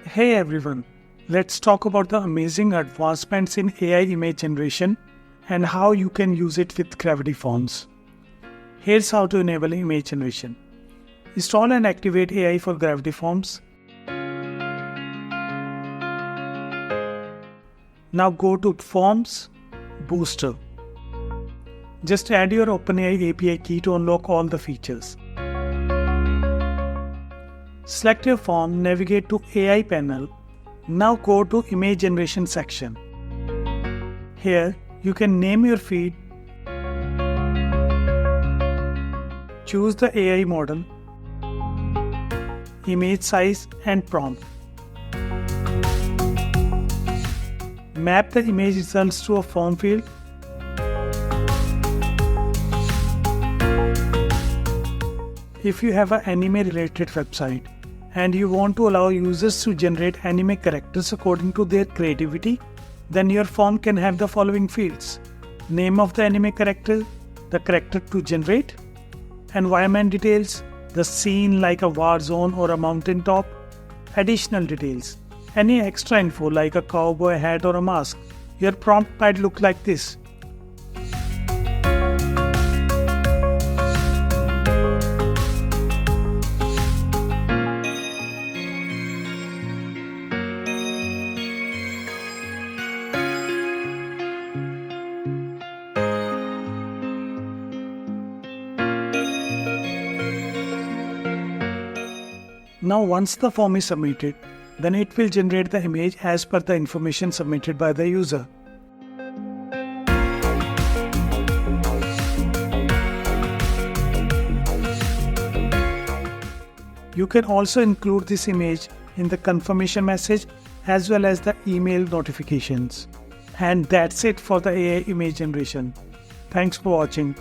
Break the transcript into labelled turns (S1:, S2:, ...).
S1: Hey everyone, let's talk about the amazing advancements in AI image generation and how you can use it with Gravity Forms. Here's how to enable image generation. Install and activate AI for Gravity Forms. Now go to Forms, Booster. Just add your OpenAI API key to unlock all the features. Select your form, navigate to AI panel. Now go to Image Generation section. Here you can name your feed, choose the AI model, image size and prompt. Map the image results to a form field. If you have an anime related website and you want to allow users to generate anime characters according to their creativity, then your form can have the following fields: name of the anime character, the character to generate, environment details, the scene like a war zone or a mountaintop, additional details, any extra info like a cowboy hat or a mask. Your prompt might look like this. Now once the form is submitted, then it will generate the image as per the information submitted by the user. You can also include this image in the confirmation message as well as the email notifications. And that's it for the AI image generation. Thanks for watching.